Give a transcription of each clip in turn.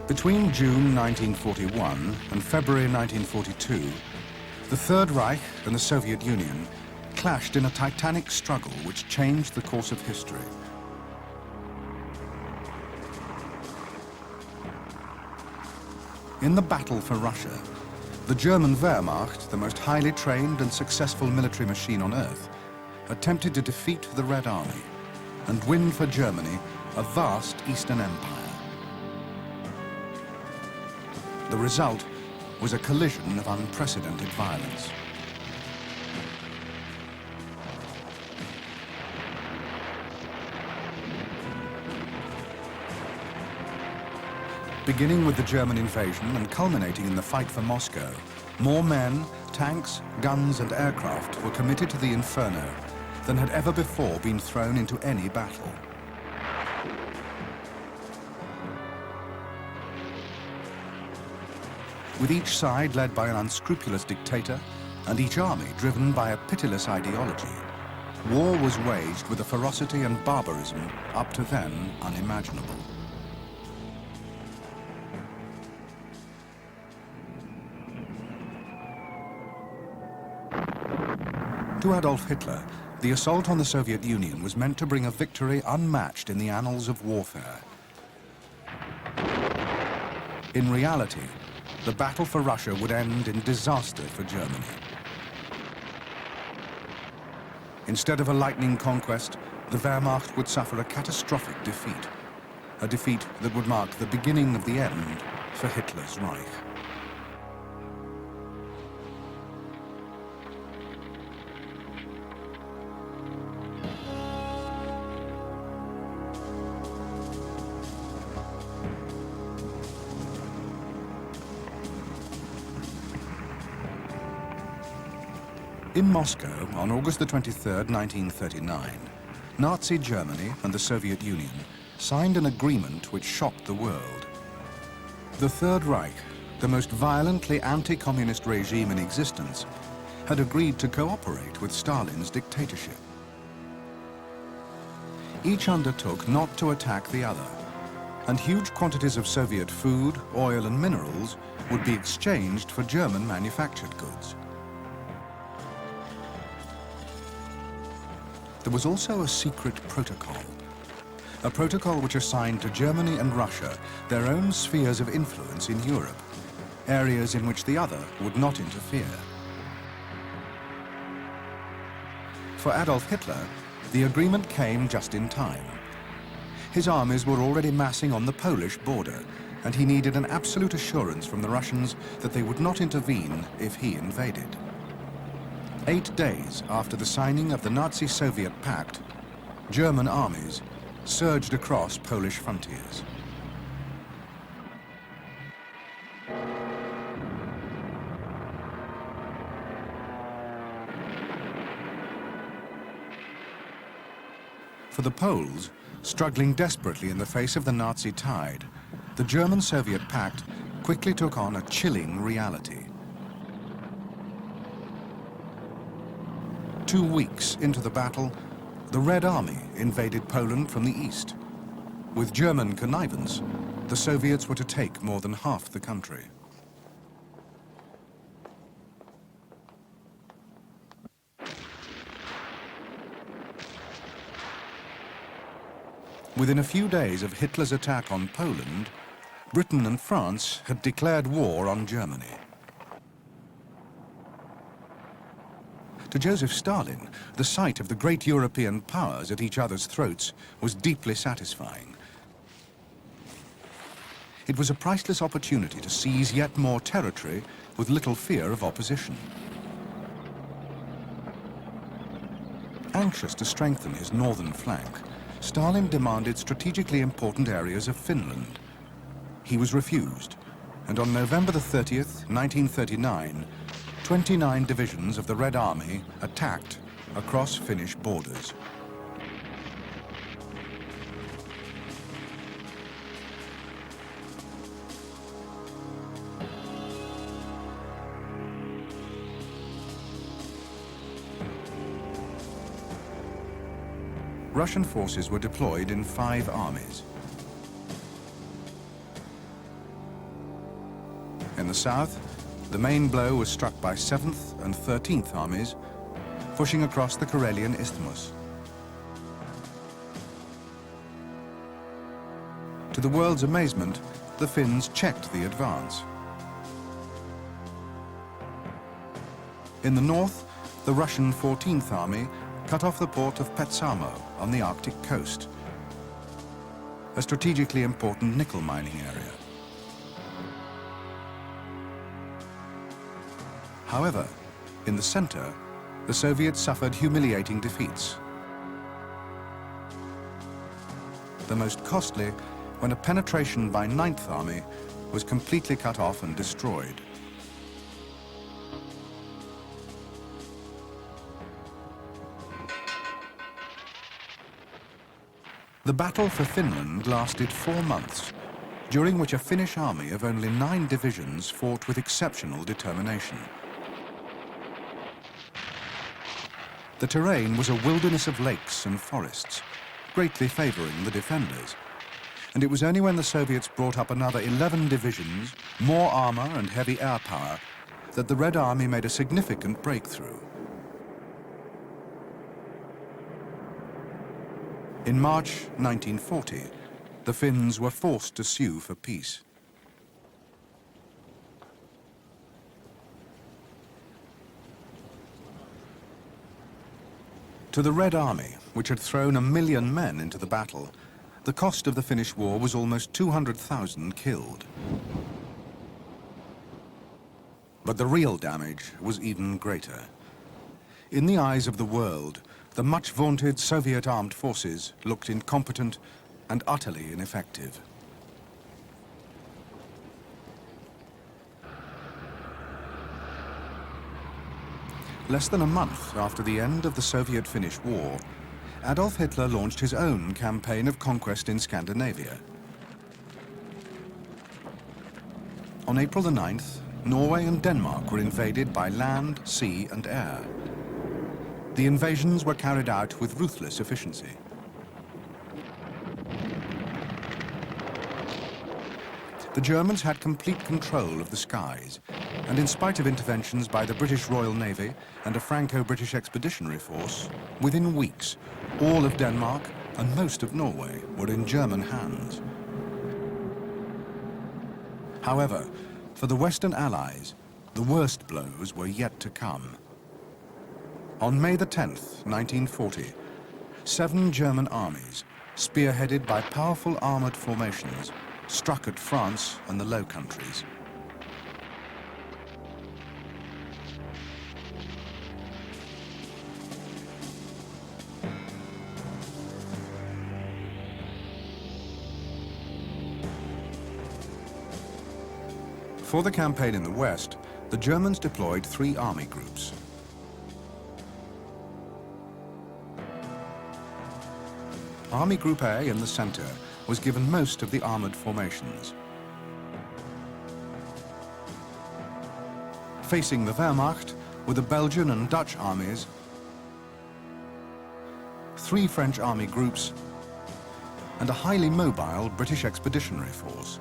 Between June 1941 and February 1942, the Third Reich and the Soviet Union clashed in a titanic struggle which changed the course of history. In the battle for Russia, the German Wehrmacht, the most highly trained and successful military machine on earth, attempted to defeat the Red Army and win for Germany a vast Eastern Empire. The result was a collision of unprecedented violence. Beginning with the German invasion and culminating in the fight for Moscow, more men, tanks, guns and aircraft were committed to the inferno than had ever before been thrown into any battle. With each side led by an unscrupulous dictator and each army driven by a pitiless ideology, war was waged with a ferocity and barbarism up to then unimaginable. To Adolf Hitler, the assault on the Soviet Union was meant to bring a victory unmatched in the annals of warfare. In reality, the battle for Russia would end in disaster for Germany. Instead of a lightning conquest, the Wehrmacht would suffer a catastrophic defeat, a defeat that would mark the beginning of the end for Hitler's Reich. In Moscow, on August the 23rd, 1939, Nazi Germany and the Soviet Union signed an agreement which shocked the world. The Third Reich, the most violently anti-communist regime in existence, had agreed to cooperate with Stalin's dictatorship. Each undertook not to attack the other, and huge quantities of Soviet food, oil and minerals would be exchanged for German manufactured goods. There was also a secret protocol, a protocol which assigned to Germany and Russia their own spheres of influence in Europe, areas in which the other would not interfere. For Adolf Hitler, the agreement came just in time. His armies were already massing on the Polish border, and he needed an absolute assurance from the Russians that they would not intervene if he invaded. 8 days after the signing of the Nazi-Soviet pact, German armies surged across Polish frontiers. For the Poles, struggling desperately in the face of the Nazi tide, the German-Soviet pact quickly took on a chilling reality. 2 weeks into the battle, the Red Army invaded Poland from the east. With German connivance, the Soviets were to take more than half the country. Within a few days of Hitler's attack on Poland, Britain and France had declared war on Germany. To Joseph Stalin, the sight of the great European powers at each other's throats was deeply satisfying. It was a priceless opportunity to seize yet more territory with little fear of opposition. Anxious to strengthen his northern flank, Stalin demanded strategically important areas of Finland. He was refused, and on November the 30th, 1939, 29 divisions of the Red Army attacked across Finnish borders. Russian forces were deployed in 5 armies. south, the main blow was struck by 7th and 13th Armies, pushing across the Karelian Isthmus. To the world's amazement, the Finns checked the advance. In the north, the Russian 14th Army cut off the port of Petsamo on the Arctic coast, a strategically important nickel mining area. However, in the center, the Soviets suffered humiliating defeats. The most costly when a penetration by 9th Army was completely cut off and destroyed. The battle for Finland lasted 4 months, during which a Finnish army of only 9 divisions fought with exceptional determination. The terrain was a wilderness of lakes and forests, greatly favoring the defenders. And it was only when the Soviets brought up another 11 divisions, more armor and heavy air power, that the Red Army made a significant breakthrough. In March 1940, the Finns were forced to sue for peace. To the Red Army, which had thrown 1 million men into the battle, the cost of the Finnish war was almost 200,000 killed. But the real damage was even greater. In the eyes of the world, the much-vaunted Soviet armed forces looked incompetent and utterly ineffective. Less than a month after the end of the Soviet-Finnish War, Adolf Hitler launched his own campaign of conquest in Scandinavia. On April the 9th, Norway and Denmark were invaded by land, sea and air. The invasions were carried out with ruthless efficiency. The Germans had complete control of the skies, and in spite of interventions by the British Royal Navy and a Franco-British expeditionary force, within weeks, all of Denmark and most of Norway were in German hands. However, for the Western Allies, the worst blows were yet to come. On May the 10th, 1940, 7 German armies, spearheaded by powerful armored formations, struck at France and the Low Countries. For the campaign in the West, the Germans deployed 3 army groups. Army Group A in the center was given most of the armored formations. Facing the Wehrmacht were the Belgian and Dutch armies, 3 French army groups, and a highly mobile British expeditionary force.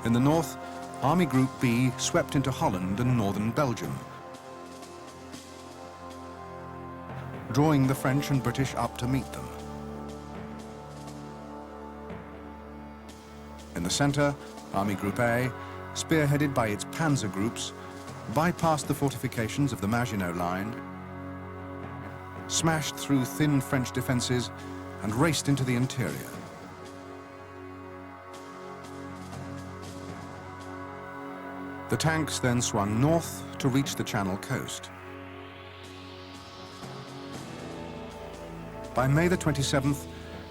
In the north, Army Group B swept into Holland and northern Belgium, drawing the French and British up to meet them. In the center, Army Group A, spearheaded by its panzer groups, bypassed the fortifications of the Maginot Line, smashed through thin French defenses, and raced into the interior. The tanks then swung north to reach the Channel coast. By May the 27th,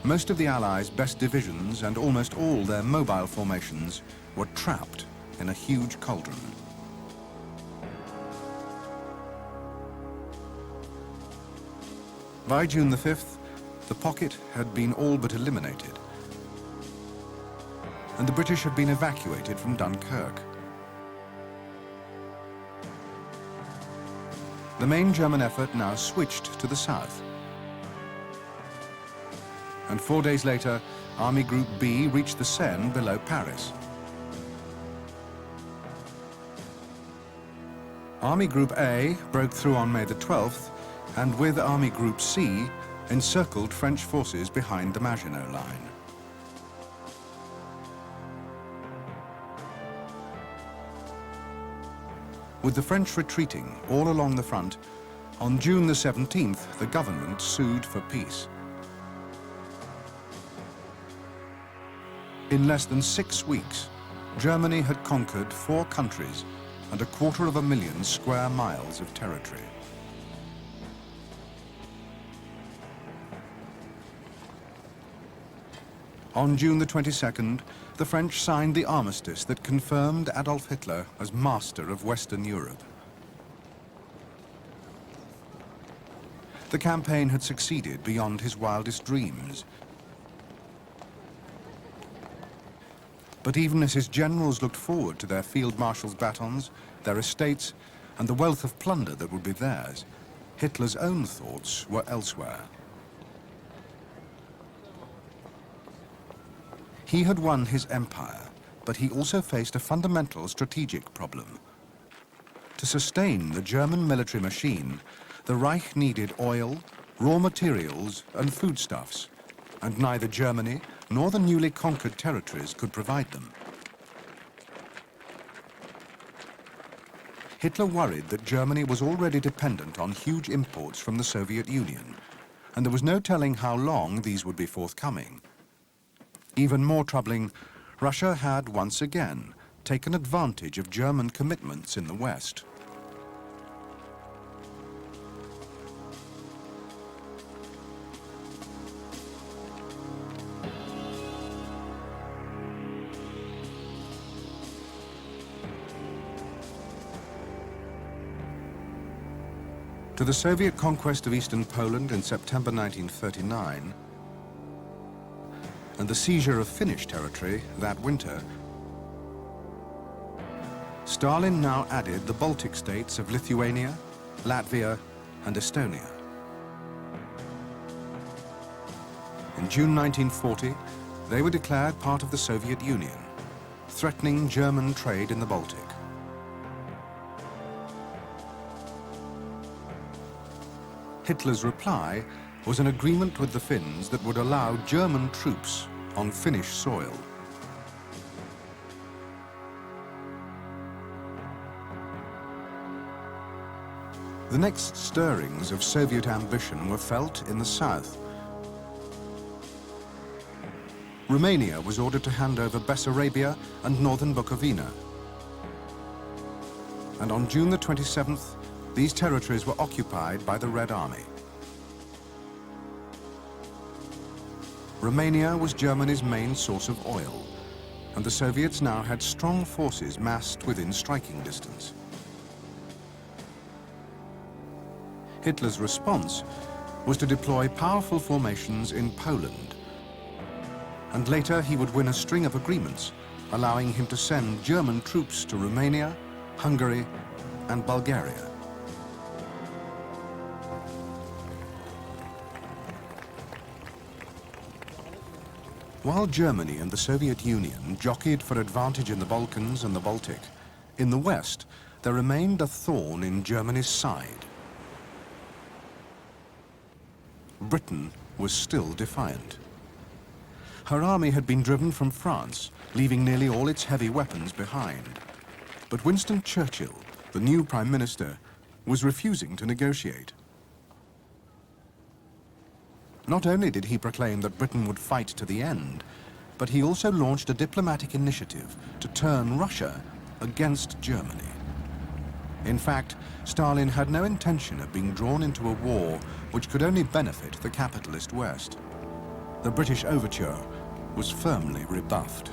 most of the Allies' best divisions and almost all their mobile formations were trapped in a huge cauldron. By June the 5th, the pocket had been all but eliminated, and the British had been evacuated from Dunkirk. The main German effort now switched to the south. And 4 days later, Army Group B reached the Seine below Paris. Army Group A broke through on May the 12th, and with Army Group C, encircled French forces behind the Maginot Line. With the French retreating all along the front, on June the 17th, the government sued for peace. In less than 6 weeks, Germany had conquered 4 countries and 250,000 square miles of territory. On June the 22nd, the French signed the armistice that confirmed Adolf Hitler as master of Western Europe. The campaign had succeeded beyond his wildest dreams. But even as his generals looked forward to their field marshals' batons, their estates, and the wealth of plunder that would be theirs, Hitler's own thoughts were elsewhere. He had won his empire, but he also faced a fundamental strategic problem. To sustain the German military machine, the Reich needed oil, raw materials, and foodstuffs, and neither Germany nor the newly conquered territories could provide them. Hitler worried that Germany was already dependent on huge imports from the Soviet Union, and there was no telling how long these would be forthcoming. Even more troubling, Russia had once again taken advantage of German commitments in the West. To the Soviet conquest of eastern Poland in September 1939, and the seizure of Finnish territory that winter, Stalin now added the Baltic states of Lithuania, Latvia, and Estonia. In June 1940, they were declared part of the Soviet Union, threatening German trade in the Baltic. Hitler's reply was an agreement with the Finns that would allow German troops on Finnish soil. The next stirrings of Soviet ambition were felt in the south. Romania was ordered to hand over Bessarabia and northern Bukovina. And on June the 27th, these territories were occupied by the Red Army. Romania was Germany's main source of oil, and the Soviets now had strong forces massed within striking distance. Hitler's response was to deploy powerful formations in Poland, and later he would win a string of agreements, allowing him to send German troops to Romania, Hungary, and Bulgaria. While Germany and the Soviet Union jockeyed for advantage in the Balkans and the Baltic, in the West, there remained a thorn in Germany's side. Britain was still defiant. Her army had been driven from France, leaving nearly all its heavy weapons behind. But Winston Churchill, the new Prime Minister, was refusing to negotiate. Not only did he proclaim that Britain would fight to the end, but he also launched a diplomatic initiative to turn Russia against Germany. In fact, Stalin had no intention of being drawn into a war which could only benefit the capitalist West. The British overture was firmly rebuffed.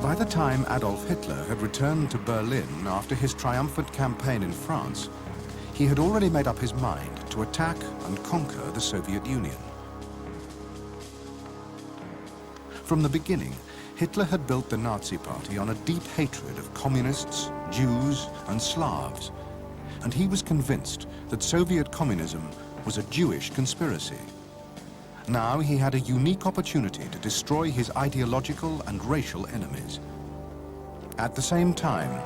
By the time Adolf Hitler had returned to Berlin after his triumphant campaign in France, he had already made up his mind to attack and conquer the Soviet Union. From the beginning, Hitler had built the Nazi Party on a deep hatred of communists, Jews, and Slavs, and he was convinced that Soviet communism was a Jewish conspiracy. Now he had a unique opportunity to destroy his ideological and racial enemies. At the same time,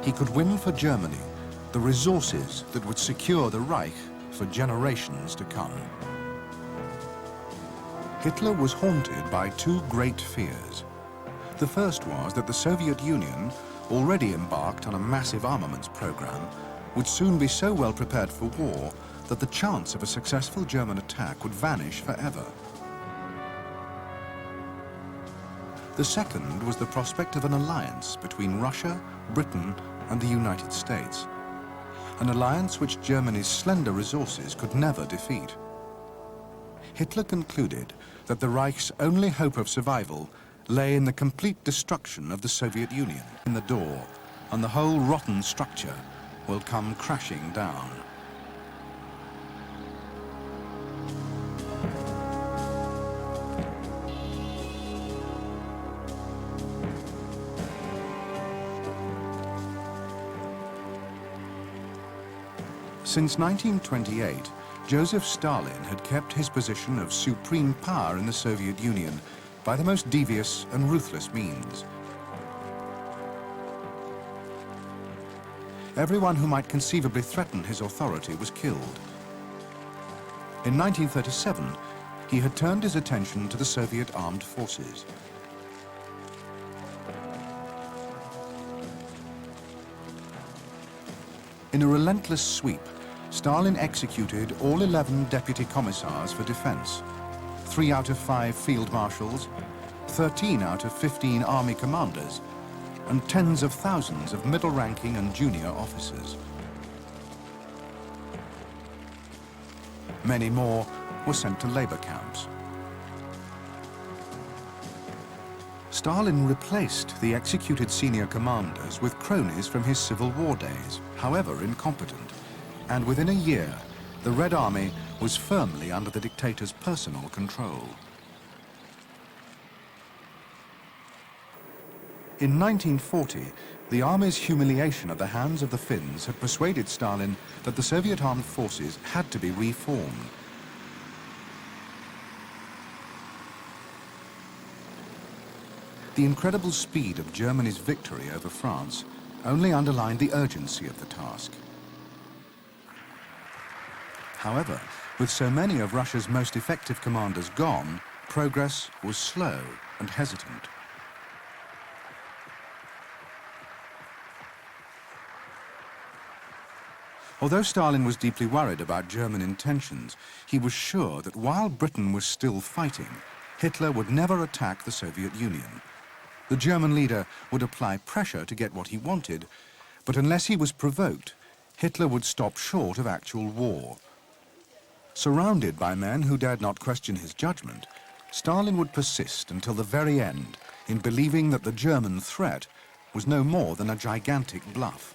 he could win for Germany the resources that would secure the Reich for generations to come. Hitler was haunted by two great fears. The first was that the Soviet Union, already embarked on a massive armaments program, would soon be so well prepared for war that the chance of a successful German attack would vanish forever. The second was the prospect of an alliance between Russia, Britain, and the United States. An alliance which Germany's slender resources could never defeat. Hitler concluded that the Reich's only hope of survival lay in the complete destruction of the Soviet Union. In the door, and the whole rotten structure will come crashing down. Since 1928, Joseph Stalin had kept his position of supreme power in the Soviet Union by the most devious and ruthless means. Everyone who might conceivably threaten his authority was killed. In 1937, he had turned his attention to the Soviet armed forces. In a relentless sweep, Stalin executed all 11 deputy commissars for defense, 3 out of 5 field marshals, 13 out of 15 army commanders, and tens of thousands of middle-ranking and junior officers. Many more were sent to labor camps. Stalin replaced the executed senior commanders with cronies from his Civil War days, however incompetent, and within a year, the Red Army was firmly under the dictator's personal control. In 1940, the army's humiliation at the hands of the Finns had persuaded Stalin that the Soviet armed forces had to be reformed. The incredible speed of Germany's victory over France only underlined the urgency of the task. However, with so many of Russia's most effective commanders gone, progress was slow and hesitant. Although Stalin was deeply worried about German intentions, he was sure that while Britain was still fighting, Hitler would never attack the Soviet Union. The German leader would apply pressure to get what he wanted, but unless he was provoked, Hitler would stop short of actual war. Surrounded by men who dared not question his judgment, Stalin would persist until the very end in believing that the German threat was no more than a gigantic bluff.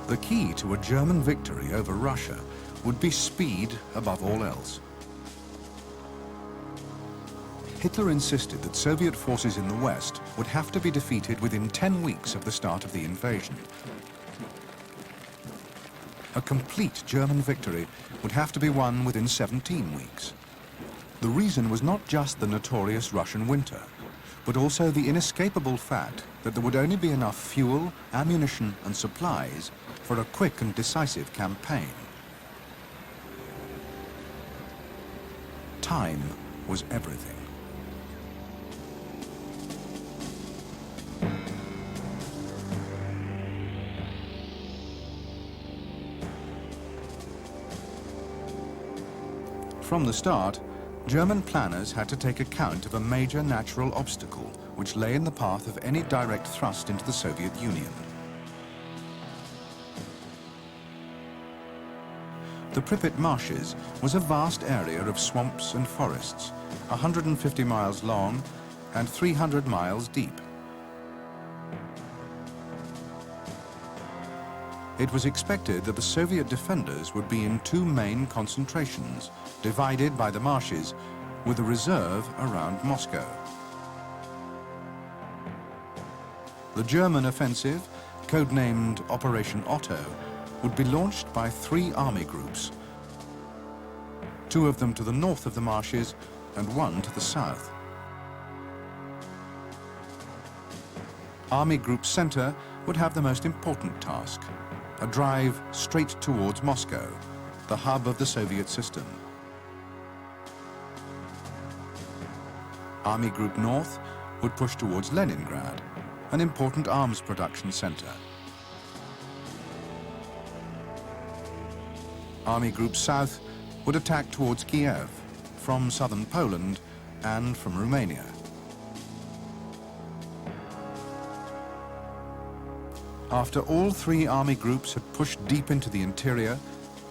The key to a German victory over Russia would be speed above all else. Hitler insisted that Soviet forces in the West would have to be defeated within 10 weeks of the start of the invasion. A complete German victory would have to be won within 17 weeks. The reason was not just the notorious Russian winter, but also the inescapable fact that there would only be enough fuel, ammunition, and supplies for a quick and decisive campaign. Time was everything. From the start, German planners had to take account of a major natural obstacle which lay in the path of any direct thrust into the Soviet Union. The Pripyat Marshes was a vast area of swamps and forests, 150 miles long and 300 miles deep. It was expected that the Soviet defenders would be in two main concentrations, divided by the marshes, with a reserve around Moscow. The German offensive, codenamed Operation Otto, would be launched by 3 army groups, 2 of them to the north of the marshes and 1 to the south. Army Group Center would have the most important task, a drive straight towards Moscow, the hub of the Soviet system. Army Group North would push towards Leningrad, an important arms production center. Army Group South would attack towards Kiev, from southern Poland and from Romania. After all 3 army groups had pushed deep into the interior,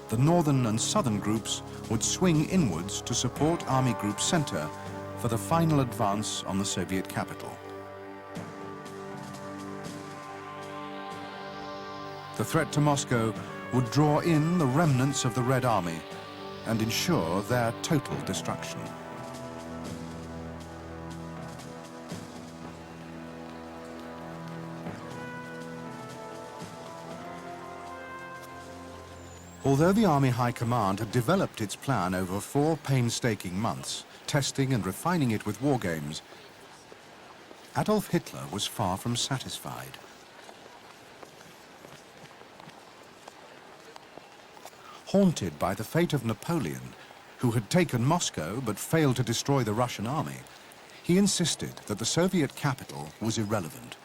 the northern and southern groups would swing inwards to support Army Group Center for the final advance on the Soviet capital. The threat to Moscow would draw in the remnants of the Red Army and ensure their total destruction. Although the Army High Command had developed its plan over 4 painstaking months, testing and refining it with war games, Adolf Hitler was far from satisfied. Haunted by the fate of Napoleon, who had taken Moscow but failed to destroy the Russian army, he insisted that the Soviet capital was irrelevant.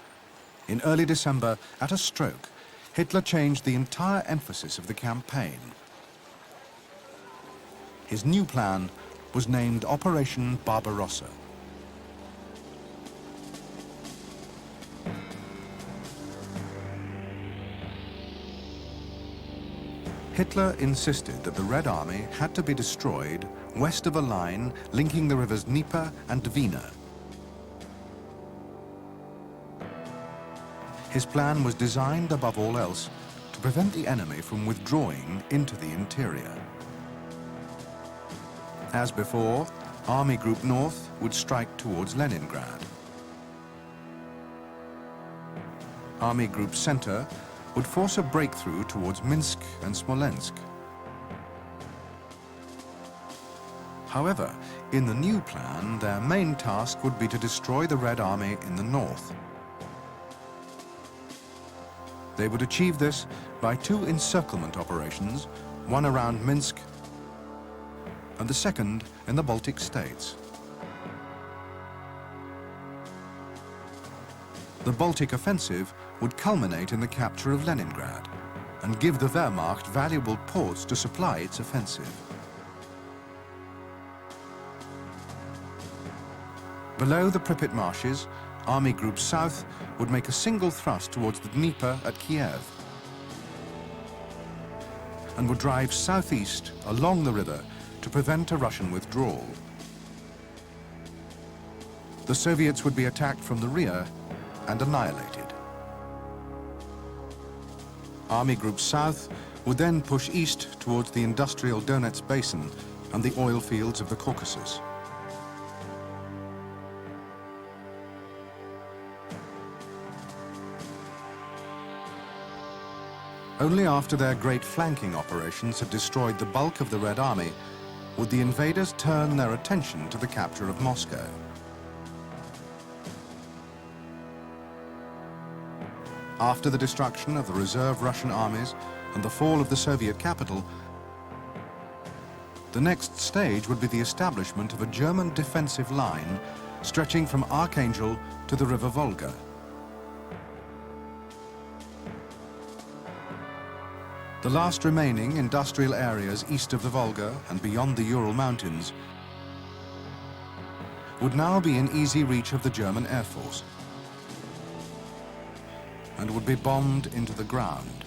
In early December, at a stroke, Hitler changed the entire emphasis of the campaign. His new plan was named Operation Barbarossa. Hitler insisted that the Red Army had to be destroyed west of a line linking the rivers Dnieper and Dwina. His plan was designed, above all else, to prevent the enemy from withdrawing into the interior. As before, Army Group North would strike towards Leningrad. Army Group Center would force a breakthrough towards Minsk and Smolensk. However, in the new plan, their main task would be to destroy the Red Army in the north. They would achieve this by 2 encirclement operations, one around Minsk and the second in the Baltic states. The Baltic offensive would culminate in the capture of Leningrad and give the Wehrmacht valuable ports to supply its offensive. Below the Pripyat Marshes, Army Group South would make a single thrust towards the Dnieper at Kiev and would drive southeast along the river to prevent a Russian withdrawal. The Soviets would be attacked from the rear and annihilated. Army Group South would then push east towards the industrial Donets Basin and the oil fields of the Caucasus. Only after their great flanking operations had destroyed the bulk of the Red Army would the invaders turn their attention to the capture of Moscow. After the destruction of the reserve Russian armies and the fall of the Soviet capital, the next stage would be the establishment of a German defensive line stretching from Archangel to the River Volga. The last remaining industrial areas east of the Volga and beyond the Ural Mountains would now be in easy reach of the German Air Force and would be bombed into the ground.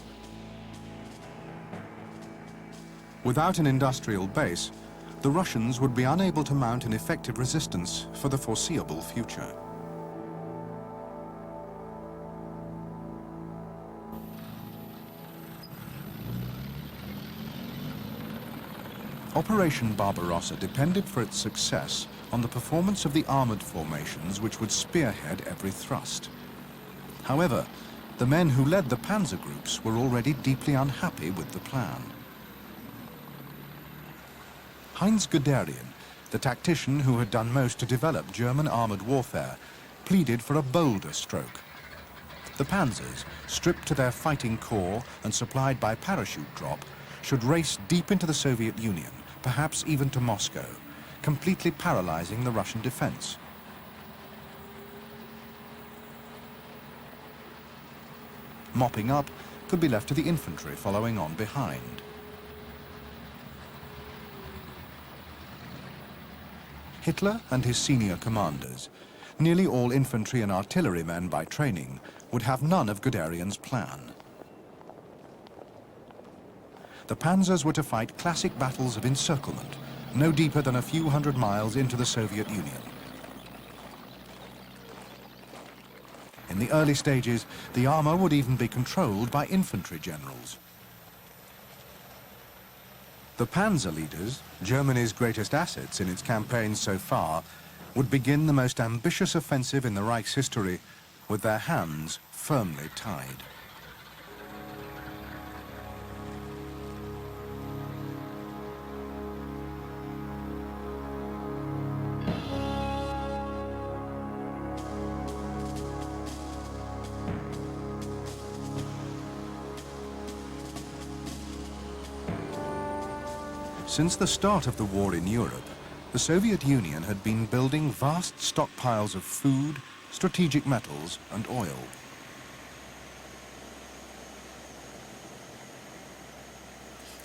Without an industrial base, the Russians would be unable to mount an effective resistance for the foreseeable future. Operation Barbarossa depended for its success on the performance of the armored formations which would spearhead every thrust. However, the men who led the panzer groups were already deeply unhappy with the plan. Heinz Guderian, the tactician who had done most to develop German armored warfare, pleaded for a bolder stroke. The panzers, stripped to their fighting core and supplied by parachute drop, should race deep into the Soviet Union, perhaps even to Moscow, completely paralyzing the Russian defense. Mopping up could be left to the infantry following on behind. Hitler and his senior commanders, nearly all infantry and artillerymen by training, would have none of Guderian's plan. The panzers were to fight classic battles of encirclement, no deeper than a few hundred miles into the Soviet Union. In the early stages, the armor would even be controlled by infantry generals. The panzer leaders, Germany's greatest assets in its campaigns so far, would begin the most ambitious offensive in the Reich's history with their hands firmly tied. Since the start of the war in Europe, the Soviet Union had been building vast stockpiles of food, strategic metals, and oil.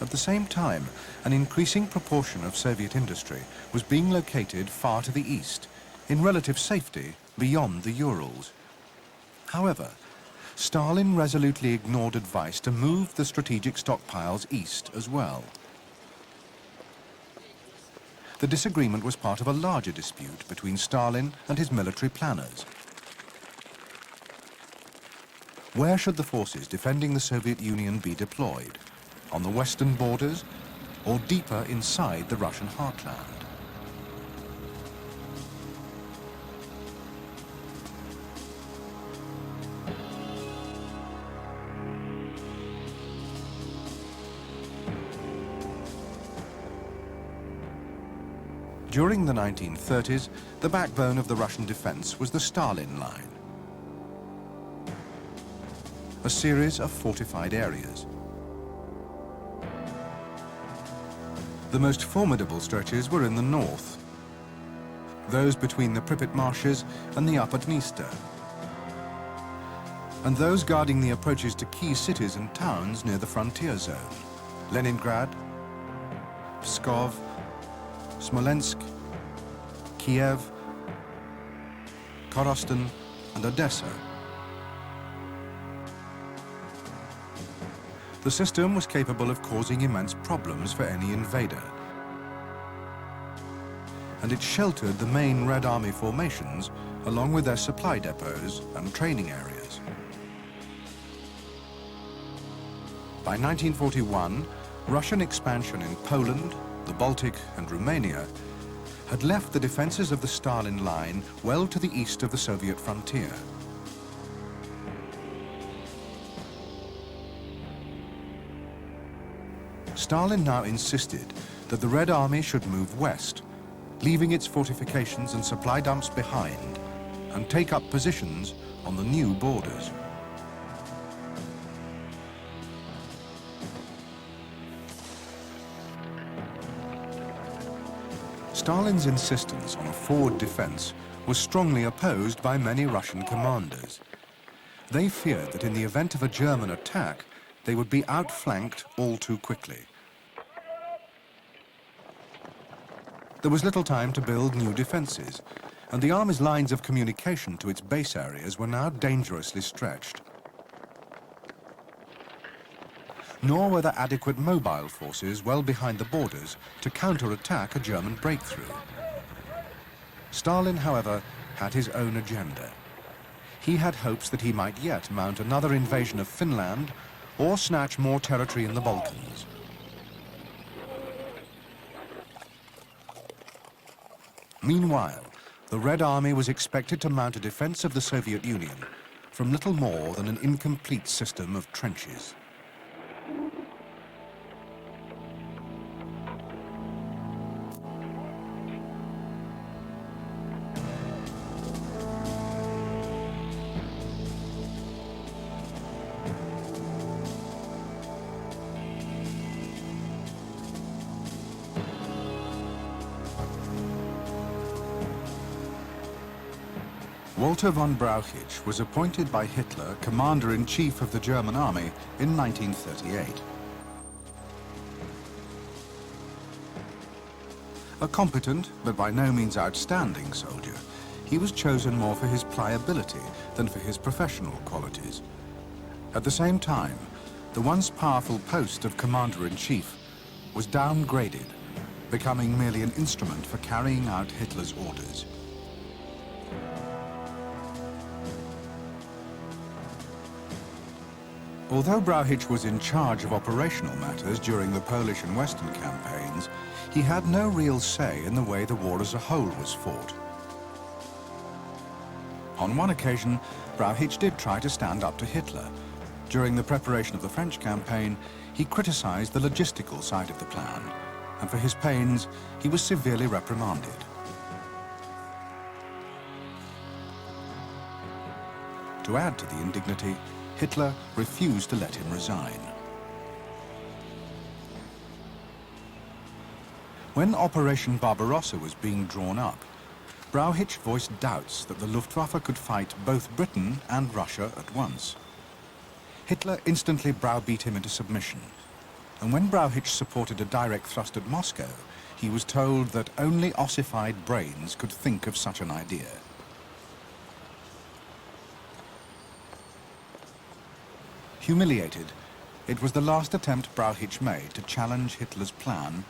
At the same time, an increasing proportion of Soviet industry was being located far to the east, in relative safety beyond the Urals. However, Stalin resolutely ignored advice to move the strategic stockpiles east as well. The disagreement was part of a larger dispute between Stalin and his military planners. Where should the forces defending the Soviet Union be deployed? On the western borders or deeper inside the Russian heartland? During the 1930s, the backbone of the Russian defense was the Stalin Line, a series of fortified areas. The most formidable stretches were in the north, those between the Pripyat marshes and the upper Dniester, and those guarding the approaches to key cities and towns near the frontier zone: Leningrad, Pskov, Smolensk, Kiev, Korostan, and Odessa. The system was capable of causing immense problems for any invader, and it sheltered the main Red Army formations along with their supply depots and training areas. By 1941, Russian expansion in Poland, the Baltic, and Romania had left the defenses of the Stalin Line well to the east of the Soviet frontier. Stalin now insisted that the Red Army should move west, leaving its fortifications and supply dumps behind, and take up positions on the new borders. Stalin's insistence on a forward defense was strongly opposed by many Russian commanders. They feared that in the event of a German attack, they would be outflanked all too quickly. There was little time to build new defenses, and the army's lines of communication to its base areas were now dangerously stretched. nor were there adequate mobile forces well behind the borders to counterattack a German breakthrough. Stalin, however, had his own agenda. He had hopes that he might yet mount another invasion of Finland or snatch more territory in the Balkans. Meanwhile, the Red Army was expected to mount a defense of the Soviet Union from little more than an incomplete system of trenches. Walter von Brauchitsch was appointed by Hitler Commander-in-Chief of the German Army in 1938. A competent, but by no means outstanding soldier, he was chosen more for his pliability than for his professional qualities. At the same time, the once powerful post of Commander-in-Chief was downgraded, becoming merely an instrument for carrying out Hitler's orders. Although Brauchitsch was in charge of operational matters during the Polish and Western campaigns, he had no real say in the way the war as a whole was fought. On one occasion, Brauchitsch did try to stand up to Hitler. During the preparation of the French campaign, he criticized the logistical side of the plan, and for his pains, he was severely reprimanded. To add to the indignity, Hitler refused to let him resign. When Operation Barbarossa was being drawn up, Brauchitsch voiced doubts that the Luftwaffe could fight both Britain and Russia at once. Hitler instantly browbeat him into submission, and when Brauchitsch supported a direct thrust at Moscow, he was told that only ossified brains could think of such an idea. Humiliated, it was the last attempt Brauchitsch made to challenge Hitler's plan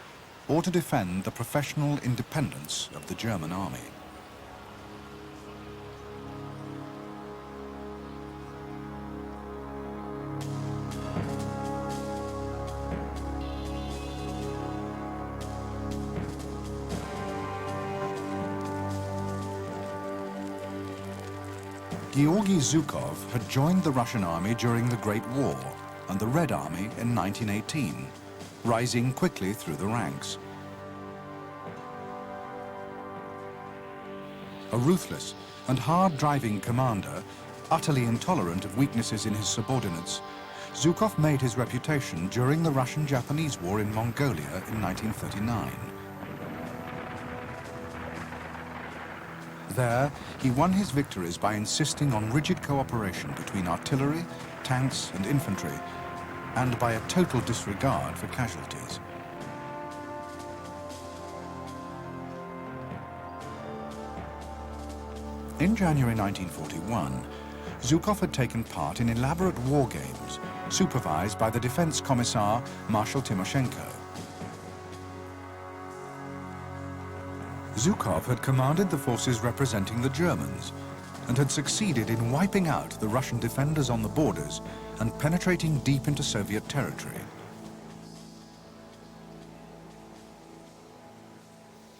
or to defend the professional independence of the German army. Georgy Zhukov had joined the Russian army during the Great War and the Red Army in 1918, rising quickly through the ranks. A ruthless and hard-driving commander, utterly intolerant of weaknesses in his subordinates, Zhukov made his reputation during the Russian-Japanese War in Mongolia in 1939. There, he won his victories by insisting on rigid cooperation between artillery, tanks and infantry, and by a total disregard for casualties. In January 1941, Zhukov had taken part in elaborate war games, supervised by the Defense Commissar, Marshal Timoshenko. Zhukov had commanded the forces representing the Germans and had succeeded in wiping out the Russian defenders on the borders and penetrating deep into Soviet territory.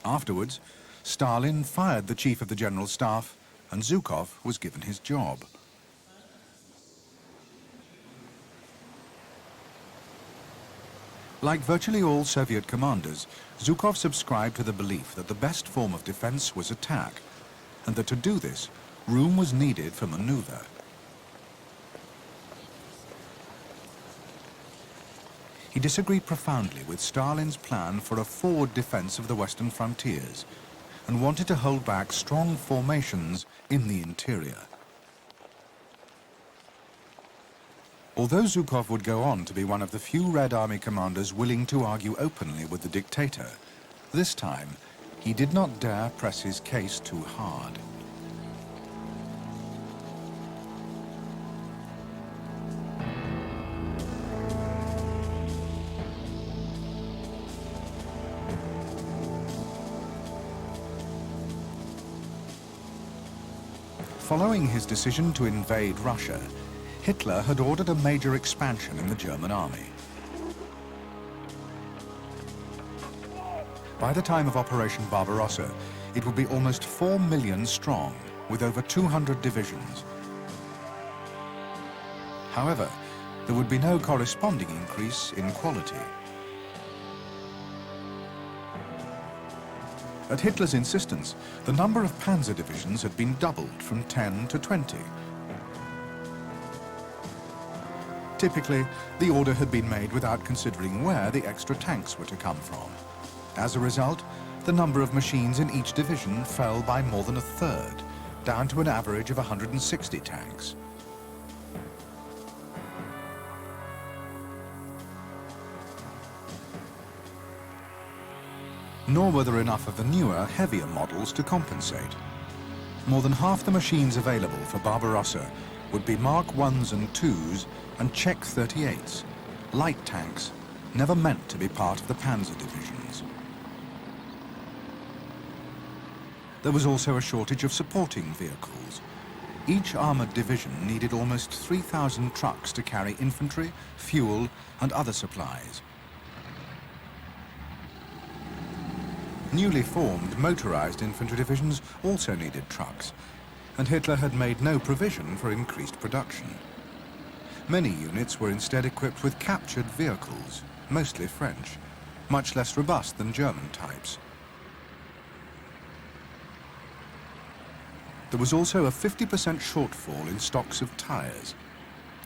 Afterwards, Stalin fired the chief of the General Staff and Zhukov was given his job. Like virtually all Soviet commanders, Zhukov subscribed to the belief that the best form of defense was attack, and that to do this, room was needed for maneuver. He disagreed profoundly with Stalin's plan for a forward defense of the western frontiers, and wanted to hold back strong formations in the interior. Although Zhukov would go on to be one of the few Red Army commanders willing to argue openly with the dictator, this time he did not dare press his case too hard. Following his decision to invade Russia, Hitler had ordered a major expansion in the German army. By the time of Operation Barbarossa, it would be almost 4 million strong, with over 200 divisions. However, there would be no corresponding increase in quality. At Hitler's insistence, the number of panzer divisions had been doubled from 10 to 20. Typically, the order had been made without considering where the extra tanks were to come from. As a result, the number of machines in each division fell by more than a third, down to an average of 160 tanks. Nor were there enough of the newer, heavier models to compensate. More than half the machines available for Barbarossa would be Mark 1s and 2s and Czech 38s, light tanks never meant to be part of the panzer divisions. There was also a shortage of supporting vehicles. Each armoured division needed almost 3,000 trucks to carry infantry, fuel and other supplies. Newly formed motorised infantry divisions also needed trucks, and Hitler had made no provision for increased production. Many units were instead equipped with captured vehicles, mostly French, much less robust than German types. There was also a 50% shortfall in stocks of tyres.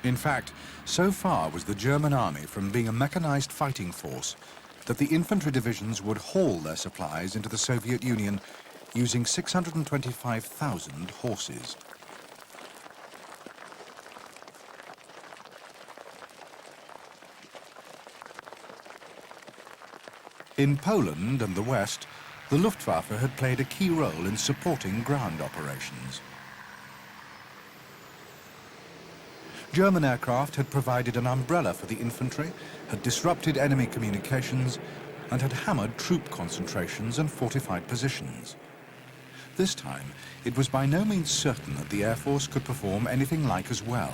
In fact, so far was the German army from being a mechanised fighting force that the infantry divisions would haul their supplies into the Soviet Union using 625,000 horses. In Poland and the West, the Luftwaffe had played a key role in supporting ground operations. German aircraft had provided an umbrella for the infantry, had disrupted enemy communications, and had hammered troop concentrations and fortified positions. This time, it was by no means certain that the Air Force could perform anything like as well.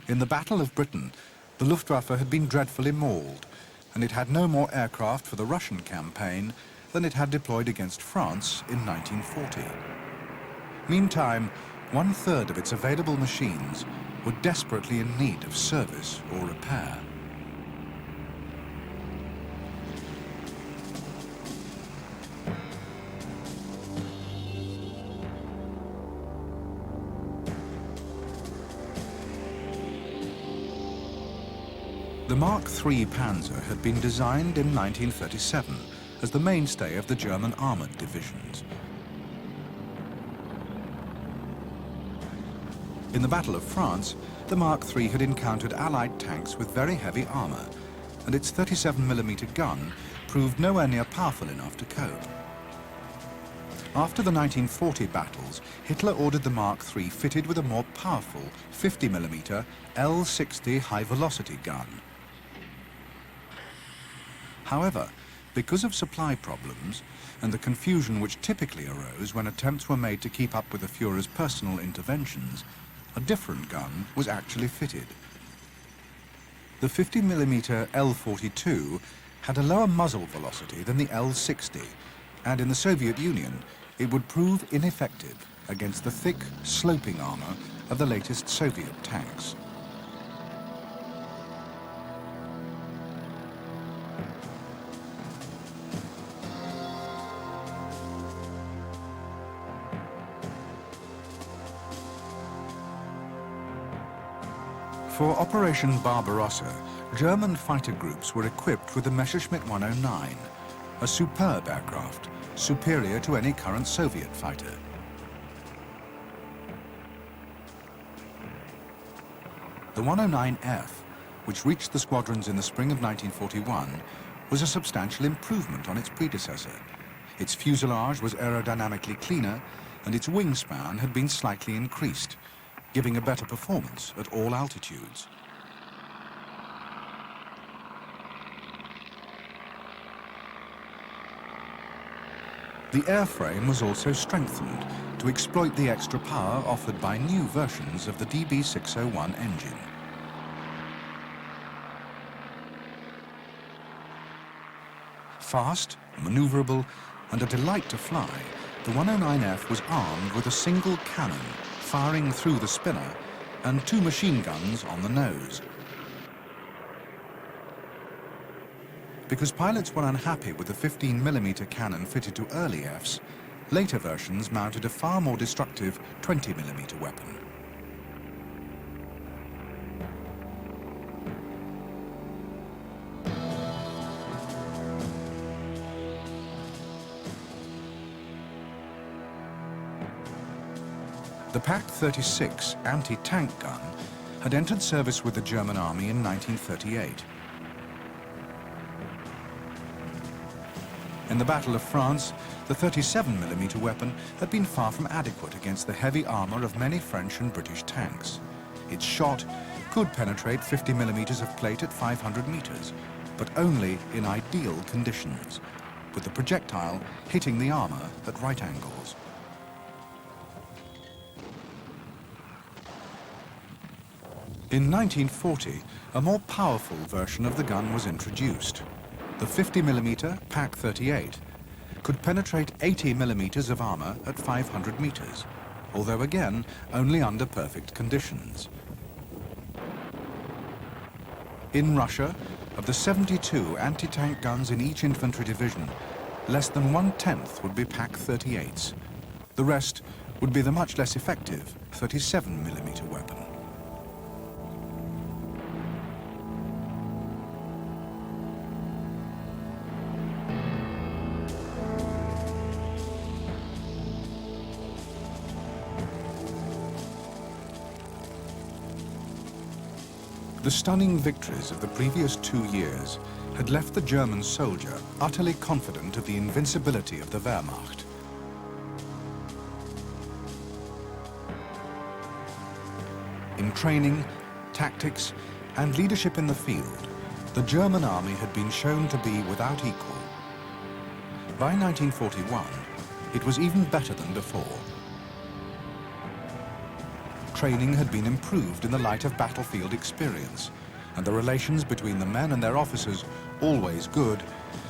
In the Battle of Britain, the Luftwaffe had been dreadfully mauled, and it had no more aircraft for the Russian campaign than it had deployed against France in 1940. Meantime, 1/3 of its available machines were desperately in need of service or repair. The Mark III Panzer had been designed in 1937 as the mainstay of the German armoured divisions. In the Battle of France, the Mark III had encountered Allied tanks with very heavy armour, and its 37mm gun proved nowhere near powerful enough to cope. After the 1940 battles, Hitler ordered the Mark III fitted with a more powerful 50mm L-60 high-velocity gun. However, because of supply problems and the confusion which typically arose when attempts were made to keep up with the Führer's personal interventions, a different gun was actually fitted. The 50mm L-42 had a lower muzzle velocity than the L-60, and in the Soviet Union, it would prove ineffective against the thick, sloping armour of the latest Soviet tanks. For Operation Barbarossa, German fighter groups were equipped with the Messerschmitt 109, a superb aircraft, superior to any current Soviet fighter. The 109F, which reached the squadrons in the spring of 1941, was a substantial improvement on its predecessor. Its fuselage was aerodynamically cleaner, and its wingspan had been slightly increased, giving a better performance at all altitudes. The airframe was also strengthened to exploit the extra power offered by new versions of the DB601 engine. Fast, maneuverable, and a delight to fly, the 109F was armed with a single cannon firing through the spinner and 2 machine guns on the nose. Because pilots were unhappy with the 15mm cannon fitted to early Fs, later versions mounted a far more destructive 20mm weapon. The PaK-36 anti-tank gun had entered service with the German Army in 1938. In the Battle of France, the 37mm weapon had been far from adequate against the heavy armour of many French and British tanks. Its shot could penetrate 50mm of plate at 500 metres, but only in ideal conditions, with the projectile hitting the armour at right angles. In 1940, a more powerful version of the gun was introduced. The 50mm PaK-38 could penetrate 80mm of armour at 500 metres, although again only under perfect conditions. In Russia, of the 72 anti-tank guns in each infantry division, less than 1/10 would be PaK-38s. The rest would be the much less effective 37mm weapon. The stunning victories of the previous 2 years had left the German soldier utterly confident of the invincibility of the Wehrmacht. In training, tactics, and leadership in the field, the German army had been shown to be without equal. By 1941, it was even better than before. Training had been improved in the light of battlefield experience, and the relations between the men and their officers, always good,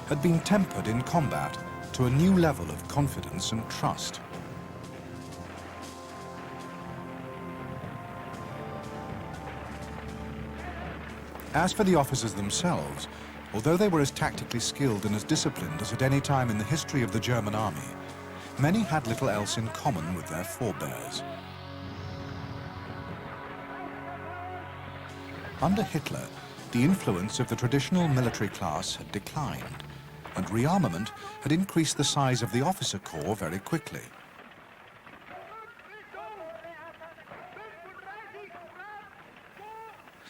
had been tempered in combat to a new level of confidence and trust. As for the officers themselves, although they were as tactically skilled and as disciplined as at any time in the history of the German army, many had little else in common with their forebears. Under Hitler, the influence of the traditional military class had declined, and rearmament had increased the size of the officer corps very quickly.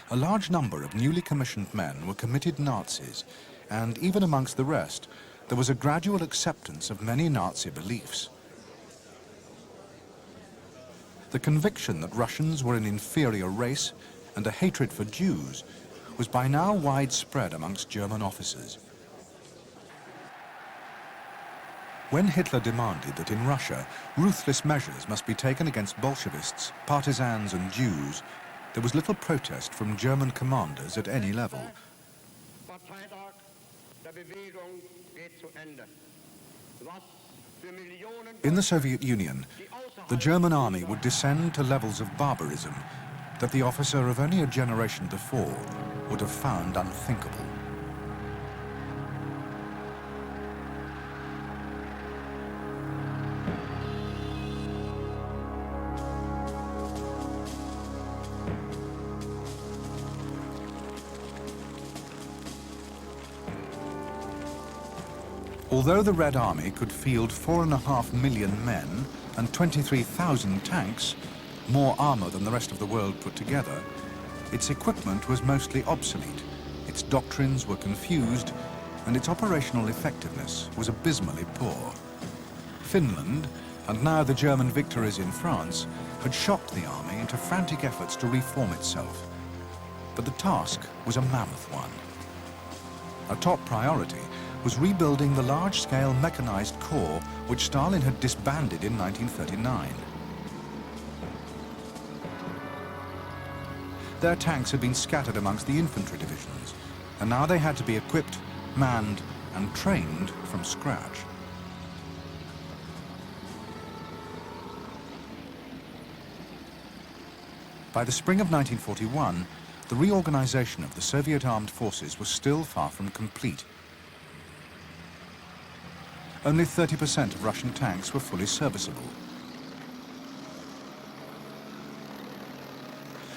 A large number of newly commissioned men were committed Nazis, and even amongst the rest, there was a gradual acceptance of many Nazi beliefs. The conviction that Russians were an inferior race and a hatred for Jews was by now widespread amongst German officers. When Hitler demanded that in Russia ruthless measures must be taken against Bolshevists, partisans and Jews, there was little protest from German commanders at any level. In the Soviet Union, the German army would descend to levels of barbarism that the officer of only a generation before would have found unthinkable. Although the Red Army could field 4.5 million men and 23,000 tanks, more armor than the rest of the world put together, its equipment was mostly obsolete, its doctrines were confused, and its operational effectiveness was abysmally poor. Finland, and now the German victories in France, had shocked the army into frantic efforts to reform itself. But the task was a mammoth one. A top priority was rebuilding the large-scale mechanized corps which Stalin had disbanded in 1939. Their tanks had been scattered amongst the infantry divisions, and now they had to be equipped, manned, and trained from scratch. By the spring of 1941, the reorganization of the Soviet armed forces was still far from complete. Only 30% of Russian tanks were fully serviceable.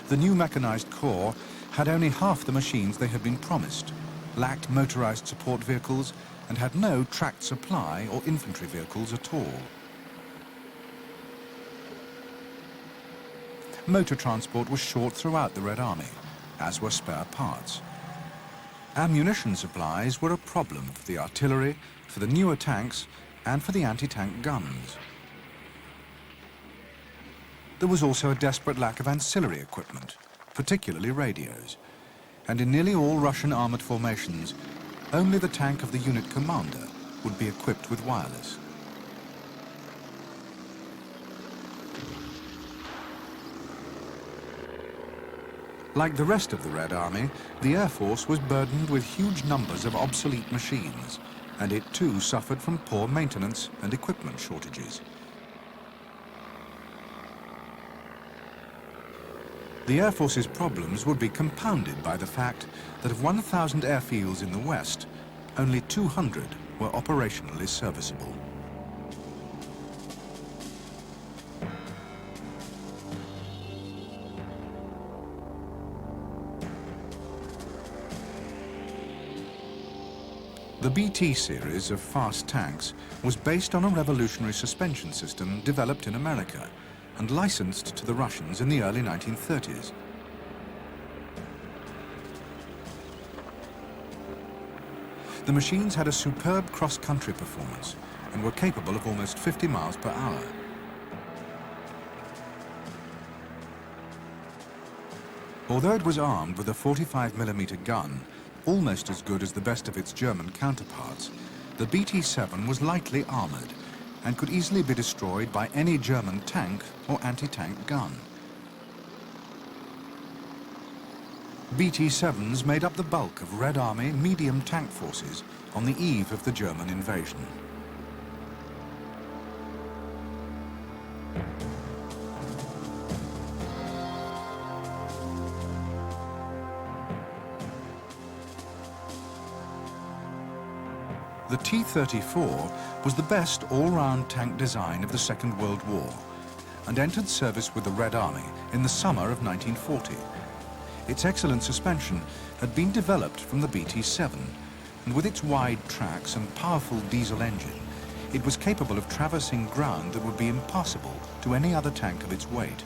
The new mechanized corps had only half the machines they had been promised, lacked motorized support vehicles, and had no tracked supply or infantry vehicles at all. Motor transport was short throughout the Red Army, as were spare parts. Ammunition supplies were a problem for the artillery, for the newer tanks, and for the anti-tank guns. There was also a desperate lack of ancillary equipment, particularly radios. And in nearly all Russian armored formations, only the tank of the unit commander would be equipped with wireless. Like the rest of the Red Army, the Air Force was burdened with huge numbers of obsolete machines, and it too suffered from poor maintenance and equipment shortages. The Air Force's problems would be compounded by the fact that of 1,000 airfields in the West, only 200 were operationally serviceable. The BT series of fast tanks was based on a revolutionary suspension system developed in America and licensed to the Russians in the early 1930s. The machines had a superb cross-country performance and were capable of almost 50 miles per hour. Although it was armed with a 45mm gun, almost as good as the best of its German counterparts, the BT-7 was lightly armored and could easily be destroyed by any German tank or anti-tank gun. BT-7s made up the bulk of Red Army medium tank forces on the eve of the German invasion. The T-34 was the best all-round tank design of the Second World War and entered service with the Red Army in the summer of 1940. Its excellent suspension had been developed from the BT-7, and with its wide tracks and powerful diesel engine, it was capable of traversing ground that would be impossible to any other tank of its weight.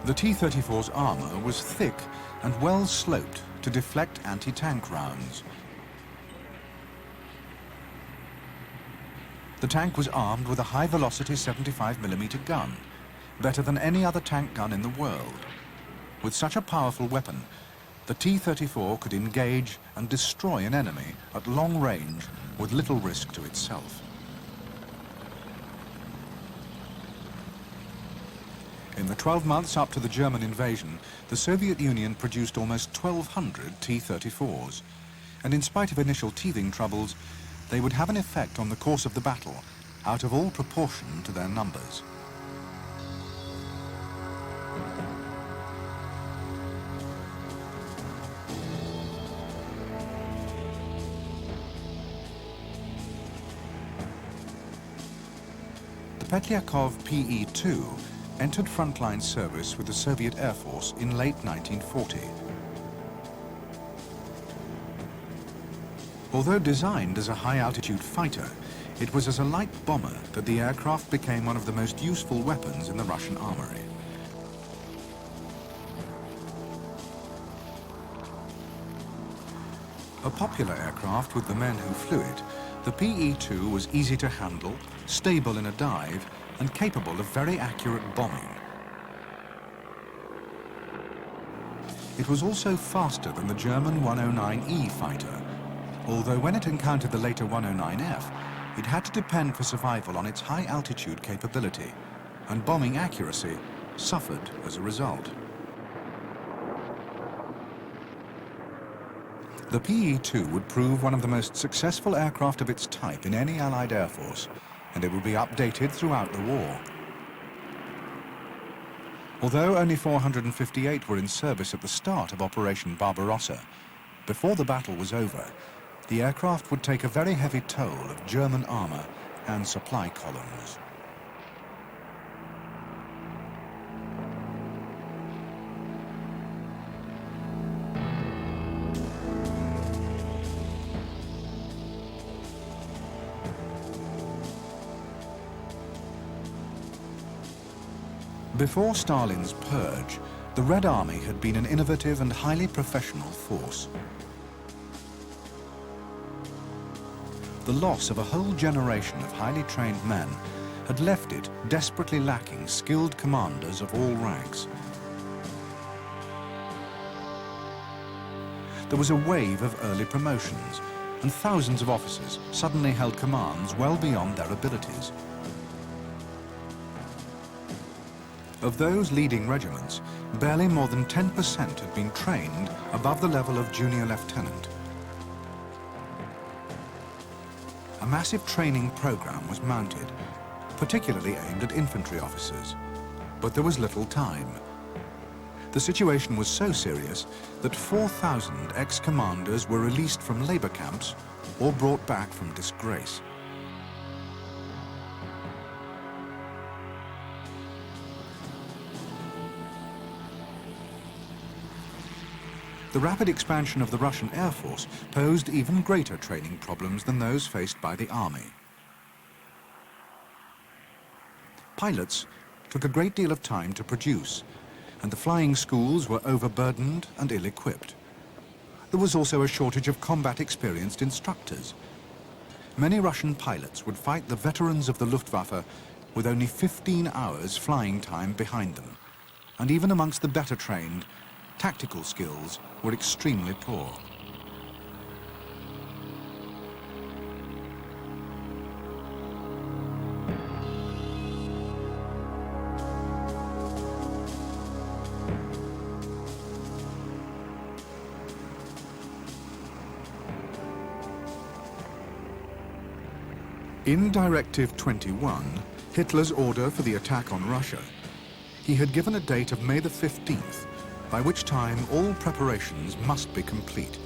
The T-34's armor was thick and well sloped to deflect anti-tank rounds. The tank was armed with a high-velocity 75mm gun, better than any other tank gun in the world. With such a powerful weapon, the T-34 could engage and destroy an enemy at long range with little risk to itself. In the 12 months up to the German invasion, the Soviet Union produced almost 1,200 T-34s, and in spite of initial teething troubles, they would have an effect on the course of the battle, out of all proportion to their numbers. The Petlyakov PE-2 entered frontline service with the Soviet Air Force in late 1940. Although designed as a high-altitude fighter, it was as a light bomber that the aircraft became one of the most useful weapons in the Russian armory. A popular aircraft with the men who flew it, the PE-2 was easy to handle, stable in a dive, and capable of very accurate bombing. It was also faster than the German 109E fighter, although when it encountered the later 109F, it had to depend for survival on its high-altitude capability, and bombing accuracy suffered as a result. The PE-2 would prove one of the most successful aircraft of its type in any Allied Air Force, and it would be updated throughout the war. Although only 458 were in service at the start of Operation Barbarossa, before the battle was over, the aircraft would take a very heavy toll of German armor and supply columns. Before Stalin's purge, the Red Army had been an innovative and highly professional force. The loss of a whole generation of highly trained men had left it desperately lacking skilled commanders of all ranks. There was a wave of early promotions, and thousands of officers suddenly held commands well beyond their abilities. Of those leading regiments, barely more than 10% had been trained above the level of junior lieutenant. A massive training program was mounted, particularly aimed at infantry officers, but there was little time. The situation was so serious that 4,000 ex-commanders were released from labor camps or brought back from disgrace. The rapid expansion of the Russian Air Force posed even greater training problems than those faced by the army. Pilots took a great deal of time to produce, and the flying schools were overburdened and ill-equipped. There was also a shortage of combat-experienced instructors. Many Russian pilots would fight the veterans of the Luftwaffe with only 15 hours flying time behind them, and even amongst the better trained, tactical skills were extremely poor. In Directive 21, Hitler's order for the attack on Russia, he had given a date of May the 15th, by which time all preparations must be complete.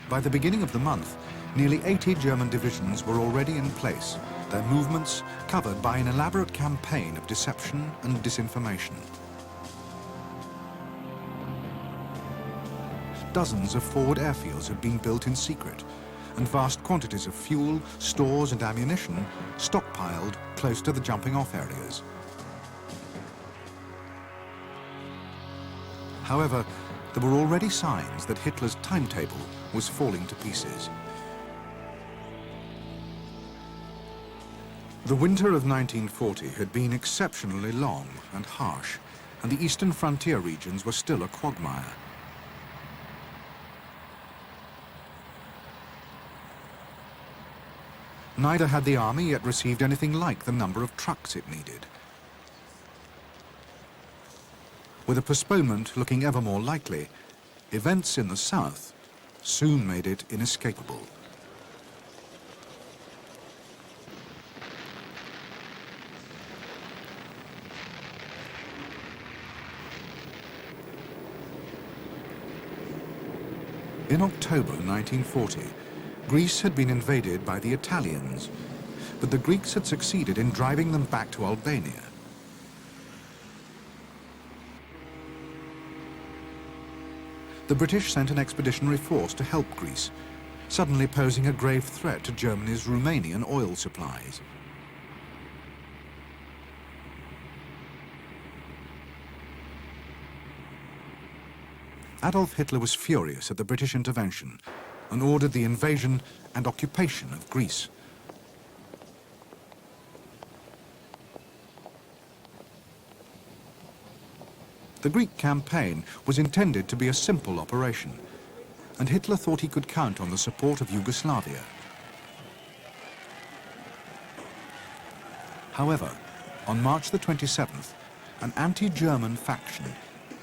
By the beginning of the month, nearly 80 German divisions were already in place, their movements covered by an elaborate campaign of deception and disinformation. Dozens of forward airfields had been built in secret, and vast quantities of fuel, stores and ammunition stockpiled close to the jumping-off areas. However, there were already signs that Hitler's timetable was falling to pieces. The winter of 1940 had been exceptionally long and harsh, and the eastern frontier regions were still a quagmire. Neither had the army yet received anything like the number of trucks it needed. With a postponement looking ever more likely, events in the south soon made it inescapable. In October 1940, Greece had been invaded by the Italians, but the Greeks had succeeded in driving them back to Albania. The British sent an expeditionary force to help Greece, suddenly posing a grave threat to Germany's Romanian oil supplies. Adolf Hitler was furious at the British intervention and ordered the invasion and occupation of Greece. The Greek campaign was intended to be a simple operation, and Hitler thought he could count on the support of Yugoslavia. However, on March the 27th, an anti-German faction,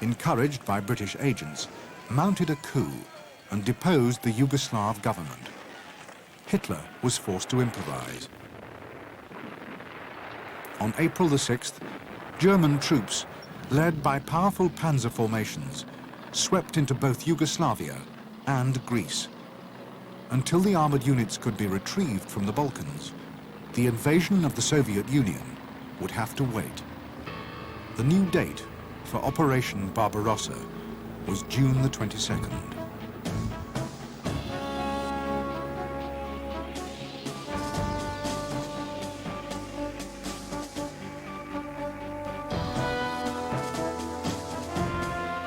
encouraged by British agents, mounted a coup and deposed the Yugoslav government. Hitler was forced to improvise. On April the 6th, German troops, led by powerful panzer formations, swept into both Yugoslavia and Greece. Until the armored units could be retrieved from the Balkans, the invasion of the Soviet Union would have to wait. The new date for Operation Barbarossa was June the 22nd.